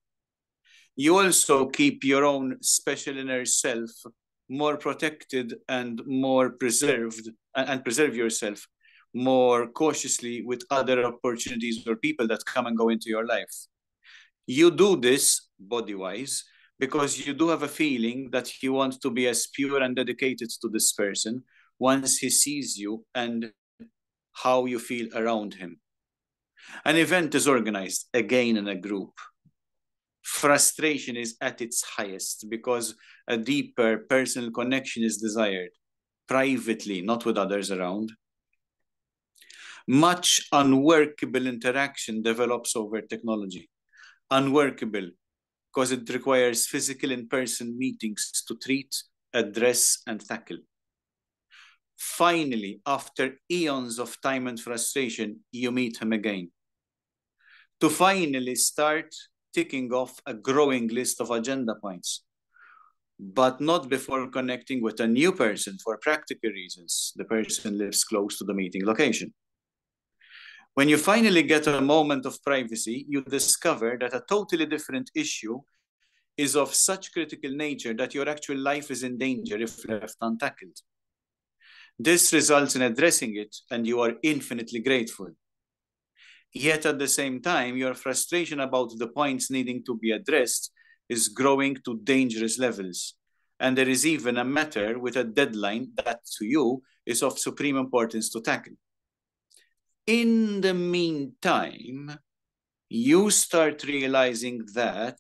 You also keep your own special inner self more protected and more preserved, and preserve yourself more cautiously with other opportunities or people that come and go into your life. You do this body-wise because you do have a feeling that you want to be as pure and dedicated to this person once he sees you and how you feel around him. An event is organized, again in a group. Frustration is at its highest because a deeper personal connection is desired, privately, not with others around. Much unworkable interaction develops over technology. Unworkable because it requires physical in-person meetings to treat, address, and tackle. Finally, after eons of time and frustration, you meet him again. To finally start ticking off a growing list of agenda points, but not before connecting with a new person for practical reasons. The person lives close to the meeting location. When you finally get a moment of privacy, you discover that a totally different issue is of such critical nature that your actual life is in danger if left untackled. This results in addressing it, and you are infinitely grateful. Yet at the same time, your frustration about the points needing to be addressed is growing to dangerous levels. And there is even a matter with a deadline that to you is of supreme importance to tackle. In the meantime, you start realizing that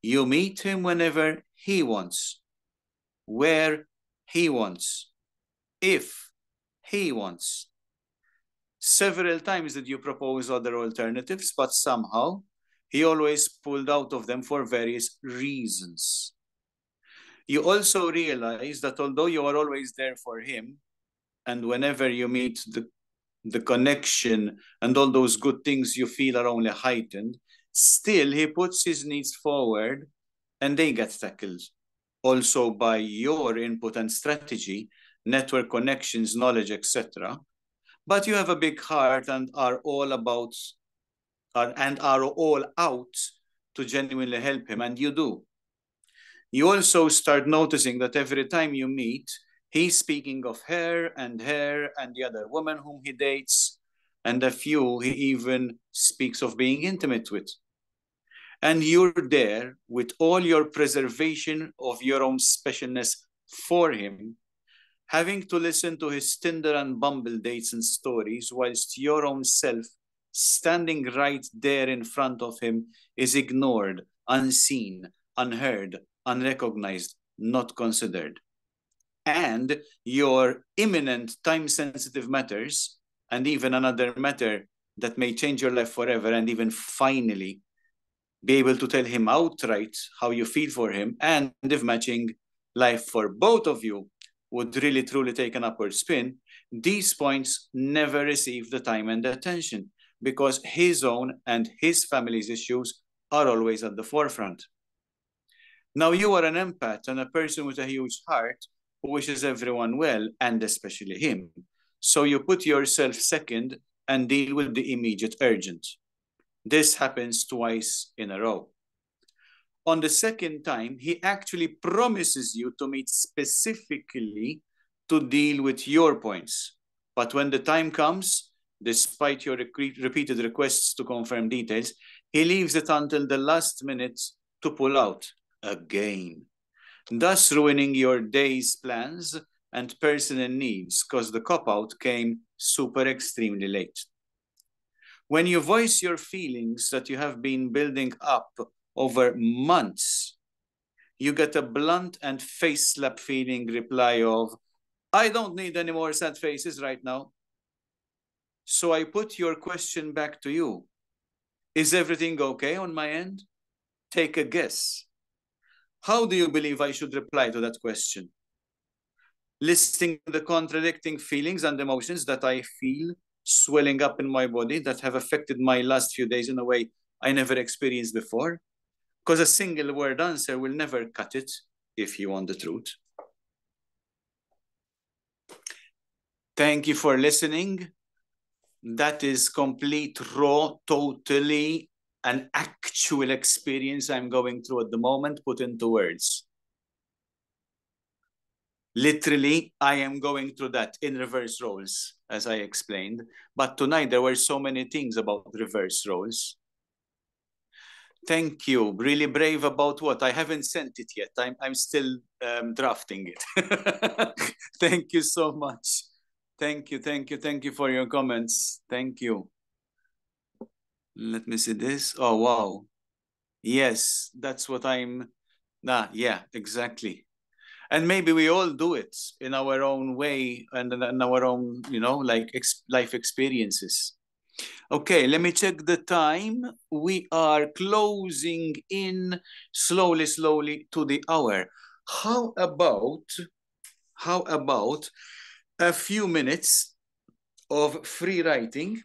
you meet him whenever he wants, where he wants, if he wants. Several times did you propose other alternatives, but somehow he always pulled out of them for various reasons. You also realize that although you are always there for him, and whenever you meet the connection and all those good things you feel are only heightened, still he puts his needs forward and they get tackled. Also by your input and strategy, network connections, knowledge, etc. But you have a big heart and are all out to genuinely help him, and you do. You also start noticing that every time you meet, he's speaking of her and the other woman whom he dates, and a few he even speaks of being intimate with. And you're there with all your preservation of your own specialness for him, having to listen to his Tinder and Bumble dates and stories, whilst your own self, standing right there in front of him, is ignored, unseen, unheard, unrecognized, not considered. And your imminent time-sensitive matters, and even another matter that may change your life forever, and even finally be able to tell him outright how you feel for him, and if matching life for both of you would really truly take an upward spin, these points never receive the time and attention because his own and his family's issues are always at the forefront. Now you are an empath and a person with a huge heart who wishes everyone well, and especially him. So you put yourself second and deal with the immediate urgent. This happens twice in a row. On the second time, he actually promises you to meet specifically to deal with your points. But when the time comes, despite your repeated requests to confirm details, he leaves it until the last minute to pull out again, thus ruining your day's plans and personal needs because the cop-out came super extremely late. When you voice your feelings that you have been building up over months, you get a blunt and face-slap feeling reply of, I don't need any more sad faces right now. So I put your question back to you. Is everything okay on my end? Take a guess. How do you believe I should reply to that question? Listing the contradicting feelings and emotions that I feel swelling up in my body that have affected my last few days in a way I never experienced before? Because a single word answer will never cut it if you want the truth. Thank you for listening. That is complete, raw, totally an actual experience I'm going through at the moment, put into words. Literally, I am going through that in reverse roles, as I explained. But tonight, there were so many things about reverse roles. Thank you. Really brave about what? I haven't sent it yet. I'm still drafting it. Thank you so much. Thank you for your comments. Thank you. Let me see this. Oh, wow. Yes, that's what yeah, exactly. And maybe we all do it in our own way and in our own, like life experiences. Okay, let me check the time. We are closing in slowly to the hour. How about a few minutes of free writing?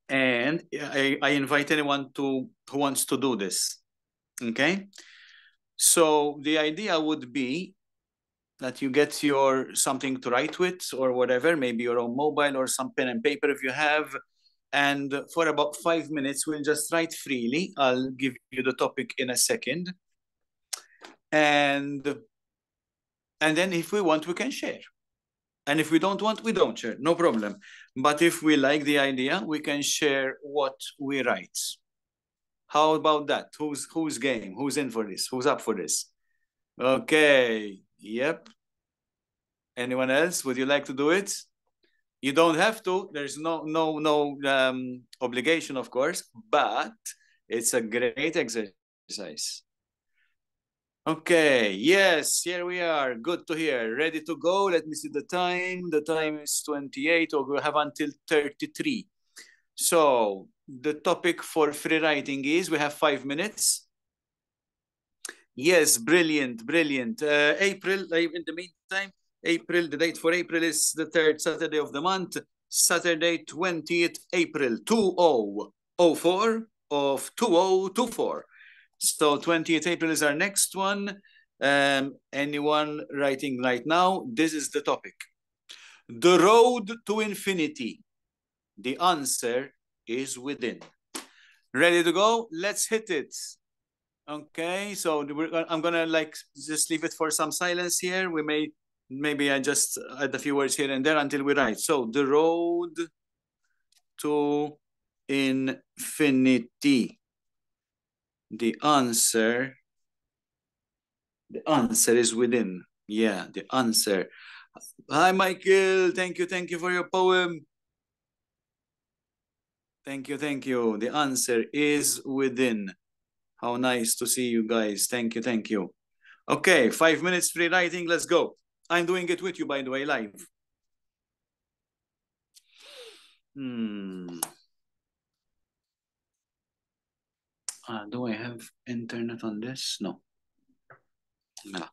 And I invite anyone who wants to do this. Okay? So the idea would be that you get your something to write with or whatever, maybe your own mobile or some pen and paper if you have. And for about 5 minutes, we'll just write freely. I'll give you the topic in a second. And then if we want, we can share. And if we don't want, we don't share, no problem. But if we like the idea, we can share what we write. How about that? Who's game? Who's in for this? Who's up for this? Okay, yep. Anyone else? Would you like to do it? You don't have to. There's no obligation, of course, but it's a great exercise. Okay, yes, here we are. Good to hear. Ready to go. Let me see the time. The time is 28, or we have until 33. So the topic for free writing is, we have 5 minutes. Yes, brilliant. April, in the meantime, April, the date for April is the 3rd Saturday of the month, Saturday, 20th April, 2004 of 2024. So 20th April is our next one. Anyone writing right now? This is the topic. The road to infinity. The answer is within. Ready to go? Let's hit it. Okay, so I'm gonna just leave it for some silence here. Maybe I just add a few words here and there until we write. So the road to infinity. The answer is within. Yeah, the answer. Hi, Michael. Thank you for your poem. Thank you. The answer is within. How nice to see you guys. Thank you. Okay, 5 minutes free writing. Let's go. I'm doing it with you, by the way, live. Do I have internet on this? No. No.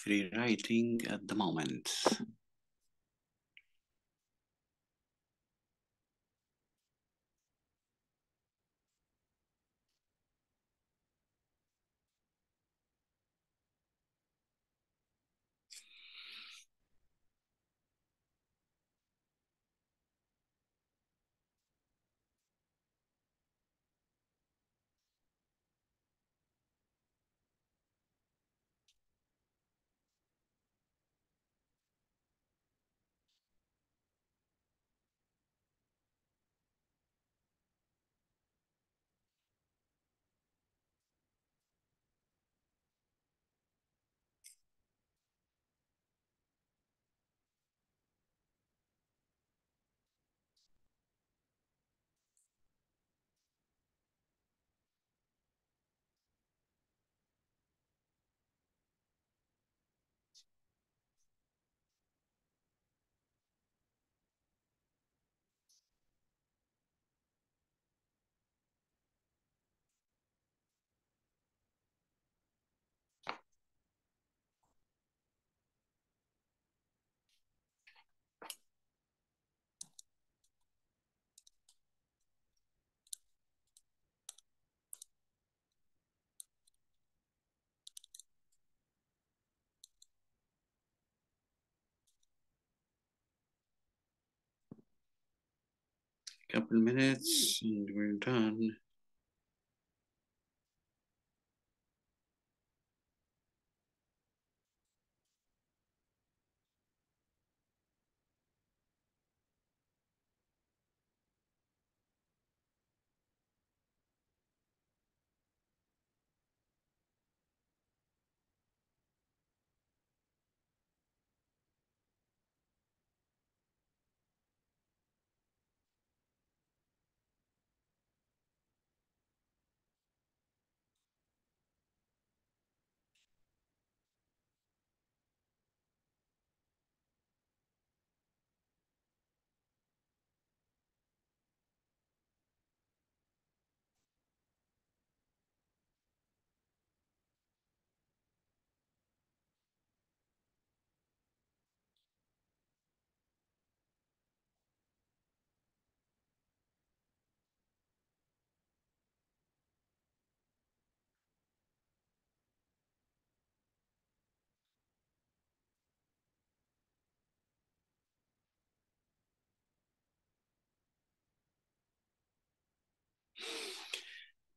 Free writing at the moment. Couple minutes and we're done.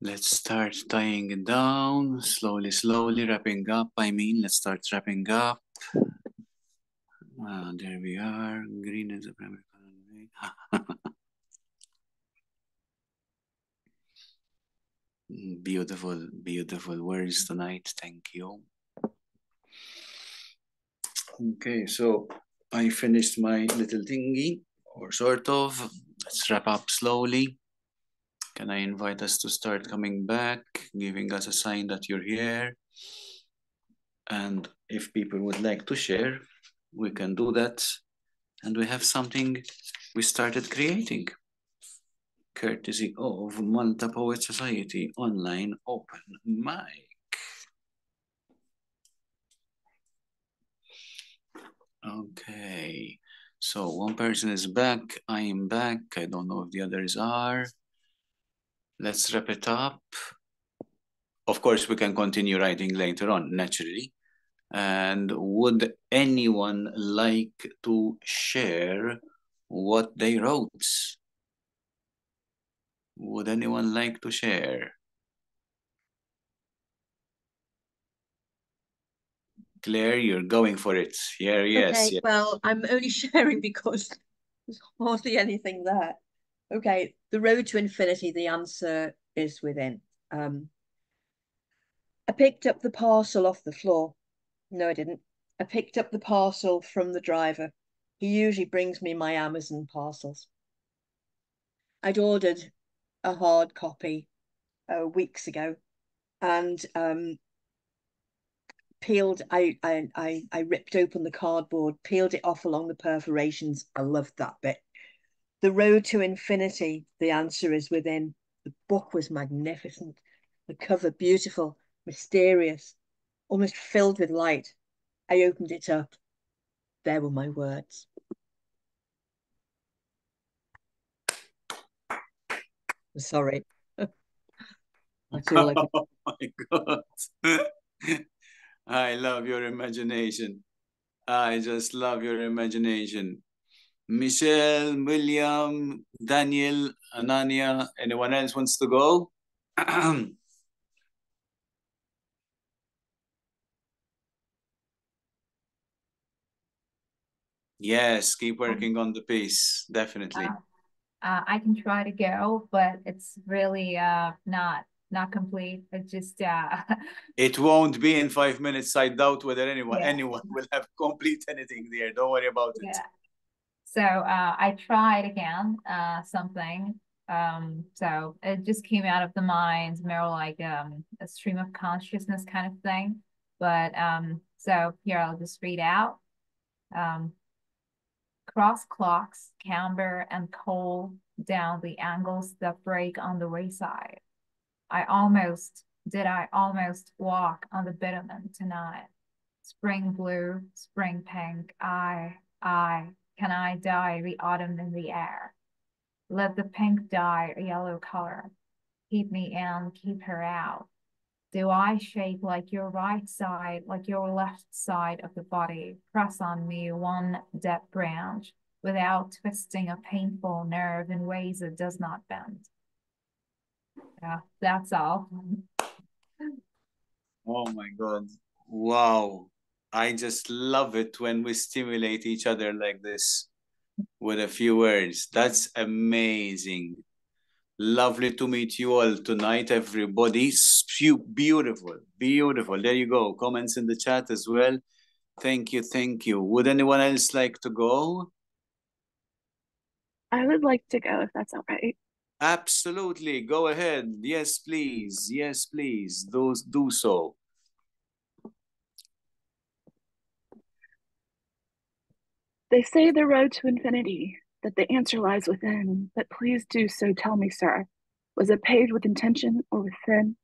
Let's start tying it down, slowly, slowly wrapping up. Let's start wrapping up. There we are. Green is the primary color. Beautiful, beautiful words tonight. Thank you. Okay, so I finished my little thingy, or sort of. Let's wrap up slowly. Can I invite us to start coming back, giving us a sign that you're here? And if people would like to share, we can do that. And we have something we started creating, courtesy of Malta Poet Society online open mic. Okay, so one person is back. I am back. I don't know if the others are. Let's wrap it up. Of course, we can continue writing later on, naturally. And would anyone like to share what they wrote? Would anyone like to share? Claire, you're going for it. Yeah, yes. Okay, yes. well, I'm only sharing because there's hardly anything there. Okay, the road to infinity, the answer is within. I picked up the parcel off the floor. No, I didn't. I picked up the parcel from the driver. He usually brings me my Amazon parcels. I'd ordered a hard copy weeks ago, and peeled. I ripped open the cardboard, peeled it off along the perforations. I loved that bit. The road to infinity, the answer is within. The book was magnificent. The cover beautiful, mysterious, almost filled with light. I opened it up. There were my words. I'm sorry. That's all I can. Oh my God. I love your imagination. I just love your imagination. Michelle, William, Daniel, Anania, anyone else wants to go? Yes, keep working on the piece, definitely. I can try to go, but it's really not complete. It just It won't be in 5 minutes. I doubt whether anyone Yeah. anyone will have complete anything there. Don't worry about it. Yeah. So I tried again something. So it just came out of the mind, more like a stream of consciousness kind of thing. But so here I'll just read out. Cross clocks, camber and coal down the angles that break on the wayside. I almost walk on the bitumen tonight. Spring blue, spring pink, can I dye the autumn in the air? Let the pink dye a yellow color. Keep me in, keep her out. Do I shake like your right side, like your left side of the body? Press on me one dead branch without twisting a painful nerve in ways it does not bend. Yeah, that's all. Oh my God. Wow. I just love it when we stimulate each other like this with a few words. That's amazing. Lovely to meet you all tonight, everybody. Beautiful, beautiful. There you go. Comments in the chat as well. Thank you, thank you. Would anyone else like to go? I would like to go if that's all right. Absolutely. Go ahead. Yes, please. Yes, please. Do so. They say the road to infinity, that the answer lies within, but please do so tell me, sir. Was it paved with intention or with sin?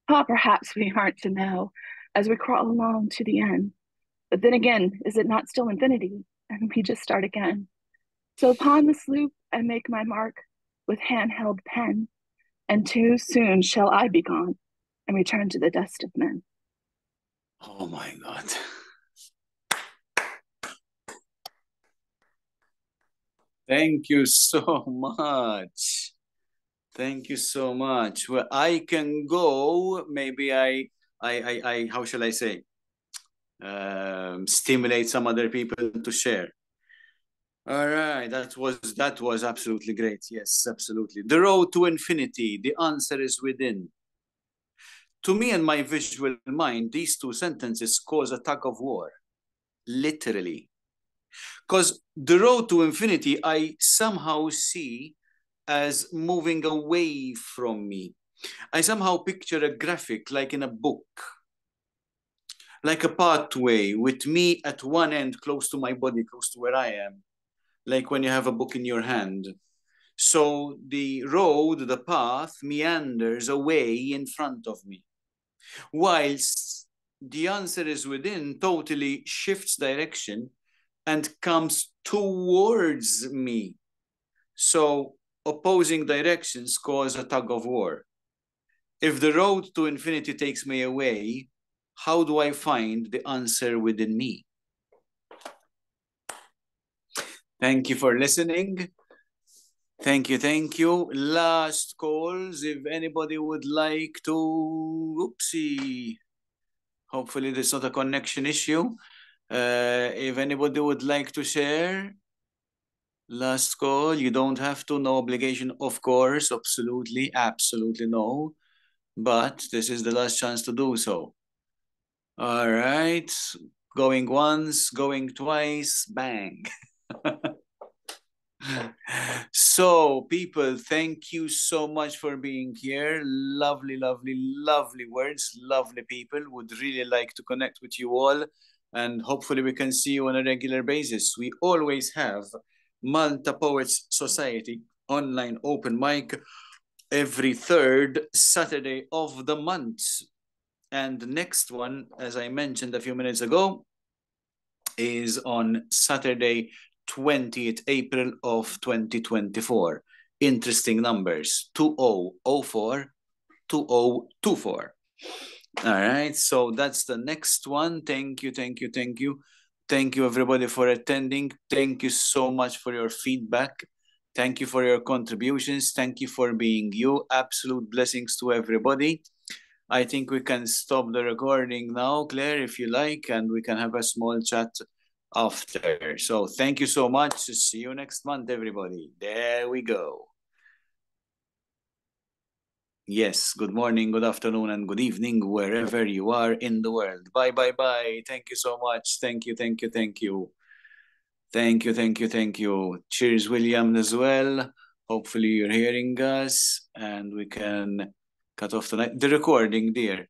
Ah, perhaps we aren't to know as we crawl along to the end. But then again, is it not still infinity? And we just start again. So upon this loop, I make my mark with handheld pen, and too soon shall I be gone and return to the dust of men. Oh my God. Thank you so much. Thank you so much. Well, I can go. Maybe how shall I say? Stimulate some other people to share. All right, that was absolutely great. Yes, absolutely. The road to infinity. The answer is within. To me and my visual mind, these two sentences cause a tug of war, literally. Because the road to infinity, I somehow see as moving away from me. I somehow picture a graphic like in a book, like a pathway with me at one end, close to my body, close to where I am, like when you have a book in your hand. So the road, the path, meanders away in front of me, whilst the answer is within, totally shifts direction and comes towards me. So opposing directions cause a tug of war. If the road to infinity takes me away, how do I find the answer within me? Thank you for listening. Thank you, thank you. Last calls, if anybody would like to, oopsie. Hopefully there's not a connection issue. If anybody would like to share, last call, you don't have to, no obligation, of course, absolutely, absolutely no. But this is the last chance to do so. All right, going once, going twice, bang. So, people, thank you so much for being here. Lovely, lovely, lovely words, lovely people. Would really like to connect with you all, and hopefully we can see you on a regular basis. We always have Malta Poets Society online open mic every third Saturday of the month. And the next one, as I mentioned a few minutes ago, is on Saturday, 20th April of 2024. Interesting numbers, 2004, 2024. All right, so that's the next one. Thank you, thank you, thank you. Thank you, everybody, for attending. Thank you so much for your feedback. Thank you for your contributions. Thank you for being you. Absolute blessings to everybody. I think we can stop the recording now, Claire, if you like, and we can have a small chat after. So thank you so much. See you next month, everybody. There we go. Yes, good morning, good afternoon, and good evening, wherever you are in the world. Bye, bye, bye. Thank you so much. Thank you, thank you, thank you. Thank you, thank you, thank you. Cheers, William, as well. Hopefully you're hearing us, and we can cut off the recording, dear.